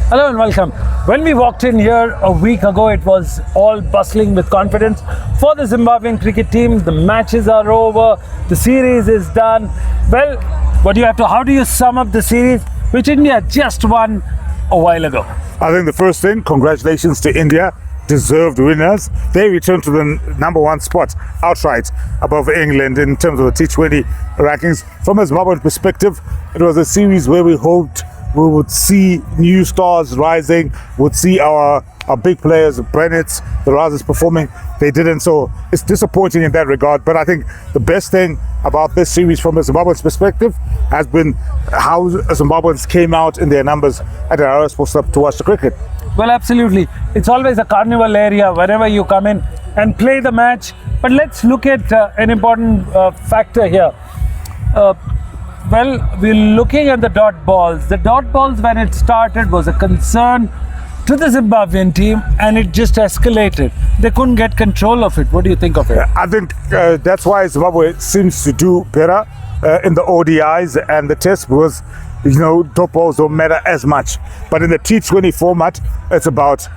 Hello and welcome. When we walked in here a week ago, it was all bustling with confidence for the Zimbabwean cricket team. The matches are over, the series is done. Well, how do you sum up the series which India just won a while ago? I think the first thing, congratulations to India, deserved winners. They returned to the number one spot outright above England in terms of the T20 rankings. From a Zimbabwean perspective, it was a series where we hoped we would see new stars rising, would see our big players, Brennett, the Razas performing. They didn't, so it's disappointing in that regard. But I think the best thing about this series from a Zimbabwean's perspective has been how Zimbabweans came out in their numbers at our Sports Club to watch the cricket. Well, absolutely. It's always a carnival area wherever you come in and play the match. But let's look at an important factor here. Well, we're looking at the dot balls. The dot balls, when it started, was a concern to the Zimbabwean team, and it just escalated. They couldn't get control of it. What do you think of it? I think that's why Zimbabwe seems to do better in the ODIs and the Test, because dot balls don't matter as much. But in the T20 format, it's about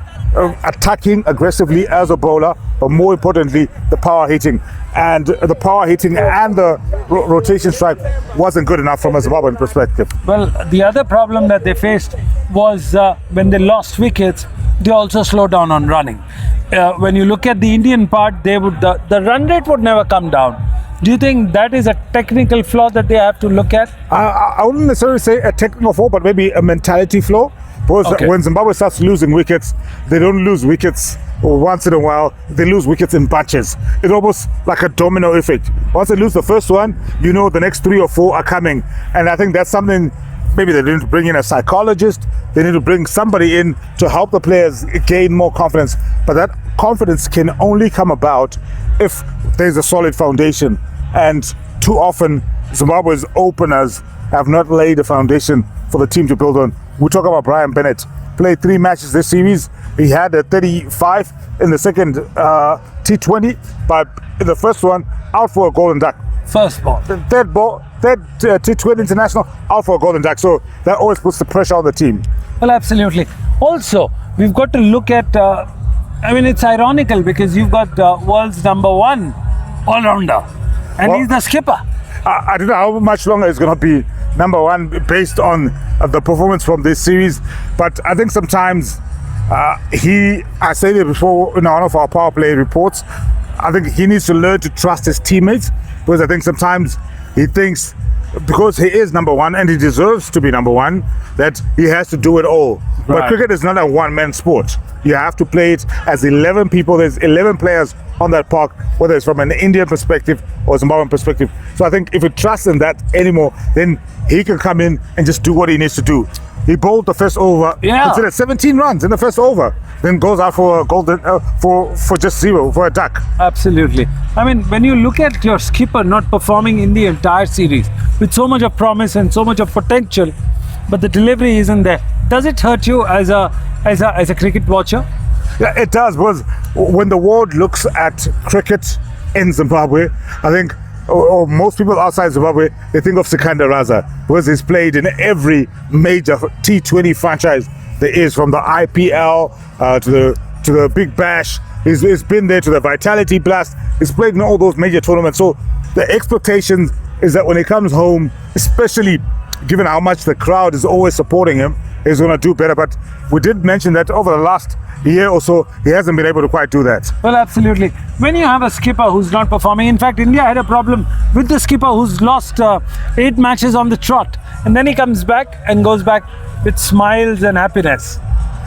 attacking aggressively as a bowler, but more importantly, the power hitting. And the power hitting and the rotation strike wasn't good enough from a Zimbabwean perspective. Well, the other problem that they faced was when they lost wickets, they also slowed down on running. When you look at the Indian part, the run rate would never come down. Do you think that is a technical flaw that they have to look at? I wouldn't necessarily say a technical flaw, but maybe a mentality flaw. Because when Zimbabwe starts losing wickets, they don't lose wickets once in a while. They lose wickets in batches. It's almost like a domino effect. Once they lose the first one, the next 3 or 4 are coming. And I think that's something, maybe they need to bring in a psychologist. They need to bring somebody in to help the players gain more confidence. But that confidence can only come about if there's a solid foundation. And too often, Zimbabwe's openers have not laid a foundation for the team to build on. We talk about Brian Bennett. Played 3 matches this series. He had a 35 in the second T20, but in the first one, out for a golden duck. First ball. Third T20 international, out for a golden duck. So that always puts the pressure on the team. Well, absolutely. Also, we've got to look at, it's ironical because you've got world's number 1 all-rounder, and he's the skipper. I don't know how much longer it's going to be number 1 based on the performance from this series, but I think sometimes I said it before in one of our power play reports, I think he needs to learn to trust his teammates, because I think sometimes he thinks because he is number 1 and he deserves to be number 1 that he has to do it all. Right. But cricket is not a one-man sport. You have to play it as 11 people. There's 11 players on that park, whether it's from an Indian perspective or Zimbabwean perspective. So I think if you trust in that anymore, then he can come in and just do what he needs to do. He bowled the first over, considered 17 runs in the first over, then goes out for a golden, for just 0, for a duck. Absolutely. When you look at your skipper not performing in the entire series with so much of promise and so much of potential, but the delivery isn't there, does it hurt you as a cricket watcher? Yeah, it does, because when the world looks at cricket in Zimbabwe, I think, or most people outside Zimbabwe, they think of Sikandar Raza, because he's played in every major T20 franchise there is, from the IPL to the Big Bash. He's been there to the Vitality Blast. He's played in all those major tournaments. So the expectation is that when he comes home, especially given how much the crowd is always supporting him, he's going to do better. But we did mention that over the last year or so, he hasn't been able to quite do that. Well, absolutely. When you have a skipper who's not performing, in fact, India had a problem with the skipper who's lost 8 matches on the trot, and then he comes back and goes back with smiles and happiness.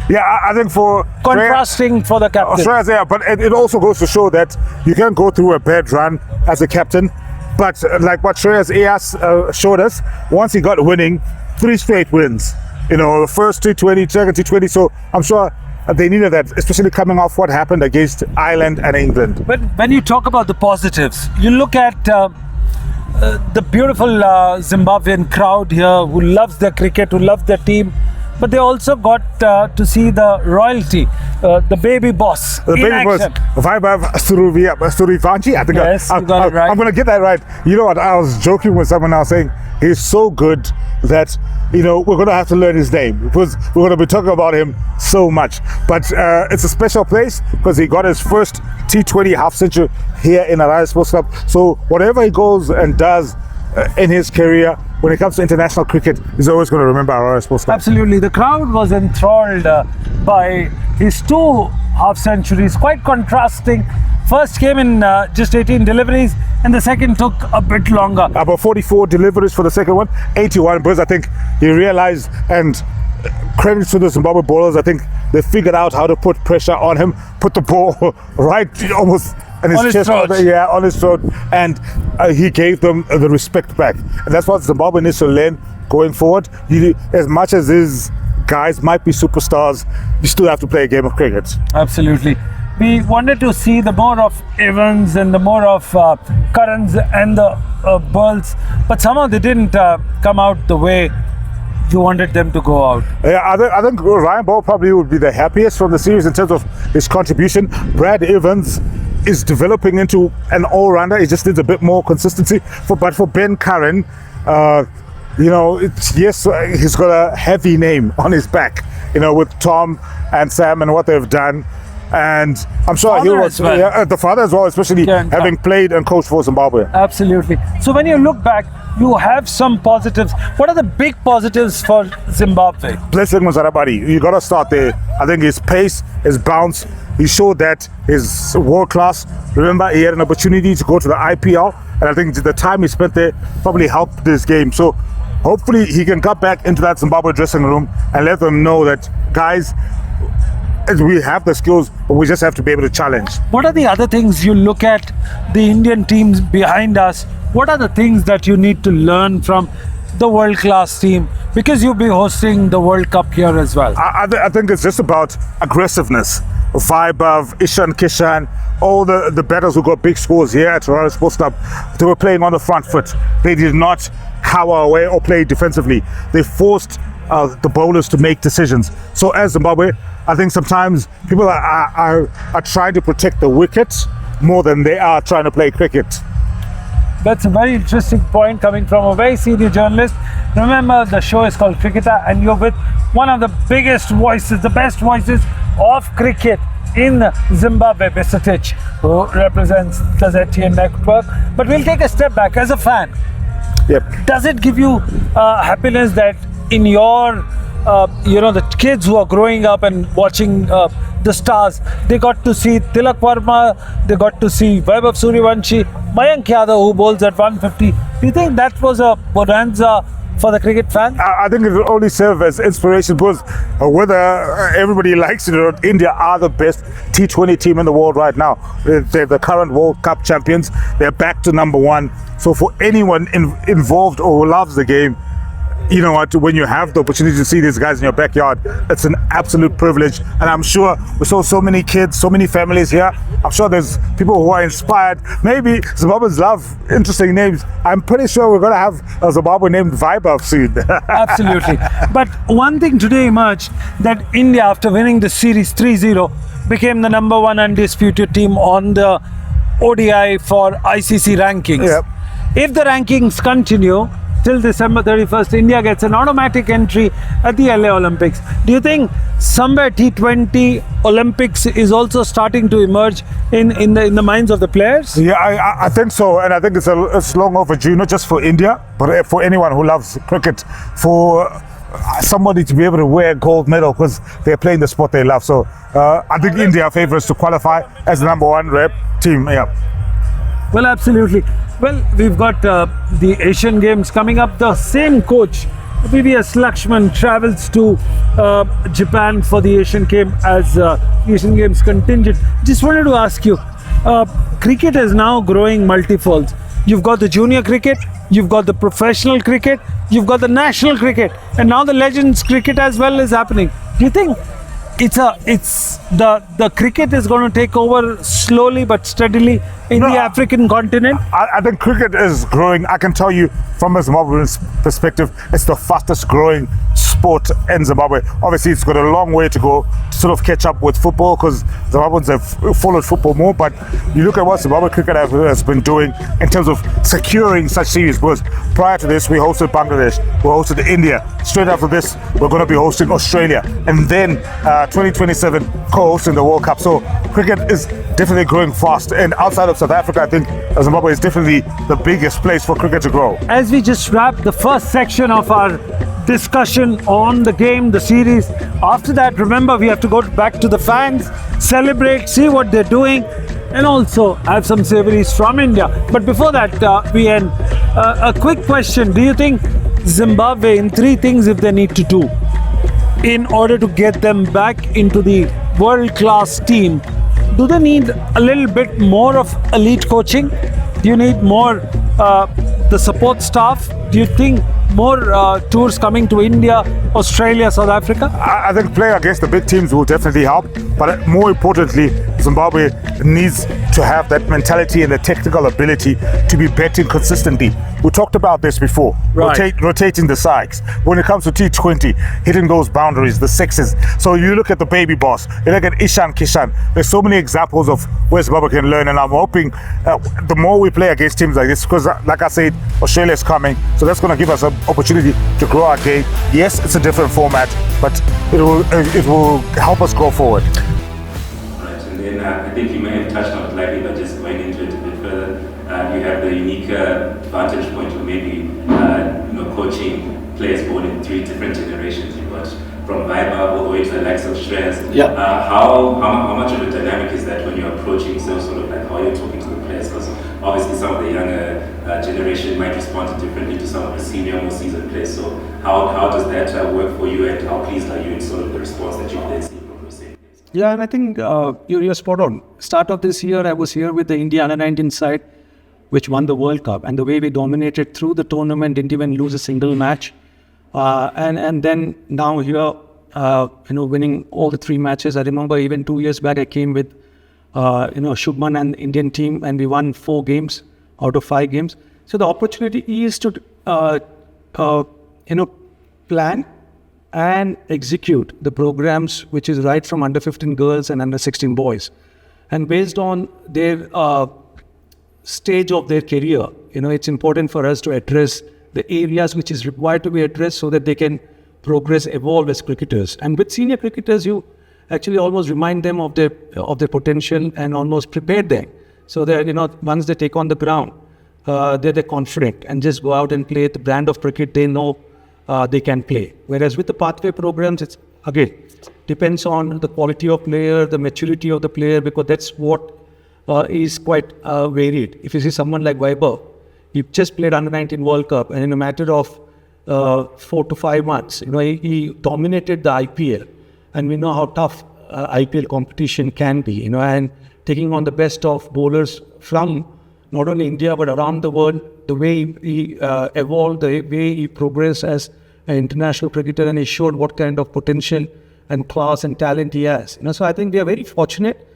Yeah, I think for contrasting for the captain. Yeah, but it also goes to show that you can go through a bad run as a captain, but like what Shreyas Iyer showed us, once he got winning, 3 straight wins. The first T20, second T20. So I'm sure they needed that, especially coming off what happened against Ireland and England. But when you talk about the positives, you look at the beautiful Zimbabwean crowd here who loves their cricket, who loves their team. but they also got to see the royalty, the baby boss. The in baby action. was Vaibhav Surivanshi. I think Yes, you got it right. I'm going to get that right. You know what? I was joking with someone else saying he's so good that we're going to have to learn his name because we're going to be talking about him so much. But it's a special place because he got his first T20 half century here in Araya Sports Club. So whatever he goes and does in his career, when it comes to international cricket, he's always going to remember Araya Sports Club. Absolutely. The crowd was enthralled by his 2 half centuries, quite contrasting. First came in just 18 deliveries, and the second took a bit longer. About 44 deliveries for the second one, 81 because I think he realized, and credit to the Zimbabwe bowlers, I think they figured out how to put pressure on him, put the ball right almost in his chest, throat. on his throat, and he gave them the respect back. And that's what Zimbabwe needs to learn going forward. As much as these guys might be superstars, you still have to play a game of cricket. Absolutely. We wanted to see the more of Evans and the more of Currans and the Burls, but somehow they didn't come out the way you wanted them to go out. Yeah, I think Ryan Ball probably would be the happiest from the series in terms of his contribution. Brad Evans is developing into an all-rounder. He just needs a bit more consistency. But for Ben Curran, he's got a heavy name on his back, with Tom and Sam and what they've done. And I'm sure he'll the father as well, especially having played and coached for Zimbabwe. Absolutely. So when you look back, you have some positives. What are the big positives for Zimbabwe? Blessing Muzarabari, you got to start there. I think his pace, his bounce, he showed that he's world class. Remember, he had an opportunity to go to the IPL, and I think the time he spent there probably helped this game. So hopefully he can get back into that Zimbabwe dressing room and let them know that, guys, we have the skills, but we just have to be able to challenge. What are the other things you look at the Indian teams behind us? What are the things that you need to learn from the world-class team? Because you'll be hosting the World Cup here as well. I think it's just about aggressiveness. Vaibhav, Ishan Kishan, all the batters who got big scores here at Araya Sports Club, they were playing on the front foot. They did not cower away or play defensively. They forced the bowlers to make decisions. So as Zimbabwe, I think sometimes people are trying to protect the wicket more than they are trying to play cricket. That's a very interesting point coming from a very senior journalist. Remember, the show is called Cricketer, and you're with one of the biggest voices, the best voices of cricket in Zimbabwe, Mr.Tich, who represents the ZTN network. But we'll take a step back as a fan. Yep. Does it give you happiness that in your the kids who are growing up and watching the stars, they got to see Tilak Verma, they got to see Vaibhav Suryavanshi, Mayank Yadav, who bowls at 150. Do you think that was a bonanza for the cricket fans? I think it will only serve as inspiration because whether everybody likes it or not, India are the best T20 team in the world right now. They're the current World Cup champions. They're back to #1. So for anyone involved or who loves the game, you know what, when you have the opportunity to see these guys in your backyard, it's an absolute privilege. And I'm sure we saw so many kids, so many families here. I'm sure there's people who are inspired. Maybe Zimbabweans love interesting names. I'm pretty sure we're going to have a Zimbabwe named Vaibhav soon. Absolutely. But one thing today emerged, that India, after winning the series 3-0, became the #1 undisputed team on the ODI for ICC rankings. Yep. If the rankings continue till December 31st, India gets an automatic entry at the LA Olympics. Do you think somewhere T20 Olympics is also starting to emerge in the minds of the players? Yeah, I think so, and I think it's long overdue, not just for India, but for anyone who loves cricket, for somebody to be able to wear a gold medal because they're playing the sport they love. So I think India are favourites to qualify as the #1 rep team. Yeah. Well, absolutely. Well, we've got the Asian Games coming up. The same coach, VVS Lakshman, travels to Japan for the Asian Game as Asian Games contingent. Just wanted to ask you, cricket is now growing multifold. You've got the junior cricket, you've got the professional cricket, you've got the national cricket, and now the Legends cricket as well is happening. Do you think it's the cricket is going to take over slowly but steadily in the African continent. I think cricket is growing. I can tell you from a Zimbabwean perspective, it's the fastest growing sport in Zimbabwe. Obviously, it's got a long way to go to sort of catch up with football because Zimbabweans have followed football more. But you look at what Zimbabwe cricket has been doing in terms of securing such series. Because prior to this, we hosted Bangladesh, we hosted India. Straight after this, we're going to be hosting Australia, and then 2027 co-hosting the World Cup. So cricket is definitely growing fast. And outside of South Africa, I think Zimbabwe is definitely the biggest place for cricket to grow. As we just wrapped the first section of our discussion on the game, the series, after that, remember, we have to go back to the fans, celebrate, see what they're doing, and also have some savories from India. But before that, we end. A quick question. Do you think Zimbabwe, in 3 things if they need to do in order to get them back into the world-class team, do they need a little bit more of elite coaching? Do you need more the support staff? Do you think more tours coming to India, Australia, South Africa? I think playing against the big teams will definitely help, but more importantly, Zimbabwe needs to have that mentality and the technical ability to be betting consistently. We talked about this before, right. Rotating the sides. When it comes to T20, hitting those boundaries, the sixes. So you look at the baby boss, you look at Ishan Kishan. There's so many examples of where Zimbabwe can learn, and I'm hoping the more we play against teams like this, because like I said, Australia is coming, so that's going to give us an opportunity to grow our game. Yes, it's a different format, but it will help us go forward. Right, and then I think you may have touched on it lightly, but just going into it a bit further, you have the unique vantage point of maybe coaching players born in 3 different generations. You've got from Viber all the way to the likes of Shreyas. Yeah. How much of a dynamic is that when you're approaching sort of like how you're talking to the players? Because obviously some of the younger generation might respond differently to some of the senior, more seasoned players. So how does that work for you, and how pleased are you in sort of the response that you've then seen from the same players? Yeah, and I think you're spot on. Start of this year, I was here with the India Under-19 side, which won the World Cup, and the way we dominated through the tournament, didn't even lose a single match. And then now here, winning all the 3 matches. I remember even 2 years back, I came with, Shubman and the Indian team, and we won 4 games out of 5 games. So the opportunity is to, plan and execute the programs, which is right from under 15 girls and under 16 boys. And based on their stage of their career, it's important for us to address the areas which is required to be addressed so that they can progress, evolve as cricketers. And with senior cricketers, you actually almost remind them of their potential and almost prepare them so that, once they take on the ground, they're confident and just go out and play the brand of cricket they know they can play. Whereas with the pathway programs, it's again depends on the quality of player, the maturity of the player, because that's what is quite varied. If you see someone like Vaibhav, he just played Under-19 World Cup, and in a matter of 4 to 5 months, he dominated the IPL, and we know how tough IPL competition can be, and taking on the best of bowlers from not only India but around the world. The way he evolved, the way he progressed as an international cricketer, and he showed what kind of potential and class and talent he has. So I think we are very fortunate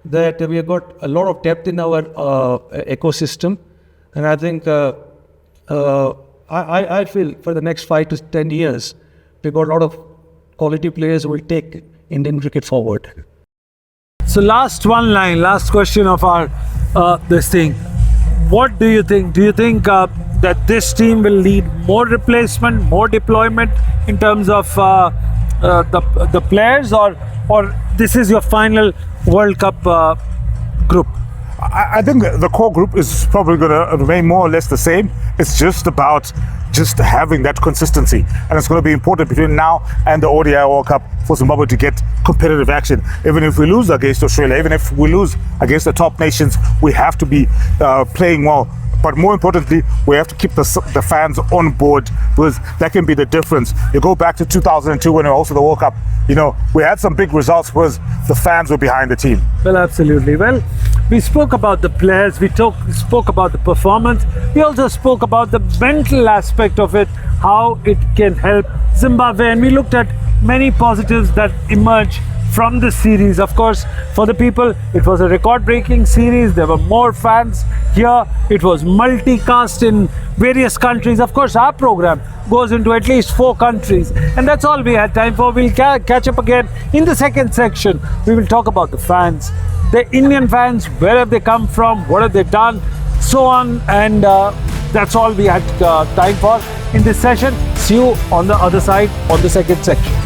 that we have got a lot of depth in our ecosystem, and I think I feel for the next 5 to 10 years, we've got a lot of quality players who will take Indian cricket forward. So last question of our this thing. What do you think? Do you think that this team will need more replacement, more deployment in terms of the players, or this is your final World Cup group? I think the core group is probably going to remain more or less the same. It's just about having that consistency, and it's going to be important between now and the ODI World Cup for Zimbabwe to get competitive action. Even if we lose against Australia, even if we lose against the top nations, we have to be playing well. But more importantly, we have to keep the fans on board, because that can be the difference. You go back to 2002 when we hosted the World Cup, we had some big results because the fans were behind the team. Well, absolutely. Well, we spoke about the players, we spoke about the performance, we also spoke about the mental aspect of it, how it can help Zimbabwe, and we looked at many positives that emerge from this series. Of course, for the people, it was a record-breaking series. There were more fans here. It was multicast in various countries. Of course, our program goes into at least 4 countries, and that's all we had time for. We'll catch up again in the second section. We will talk about the fans, the Indian fans, where have they come from, what have they done, so on, and that's all we had time for in this session. See you on the other side on the second section.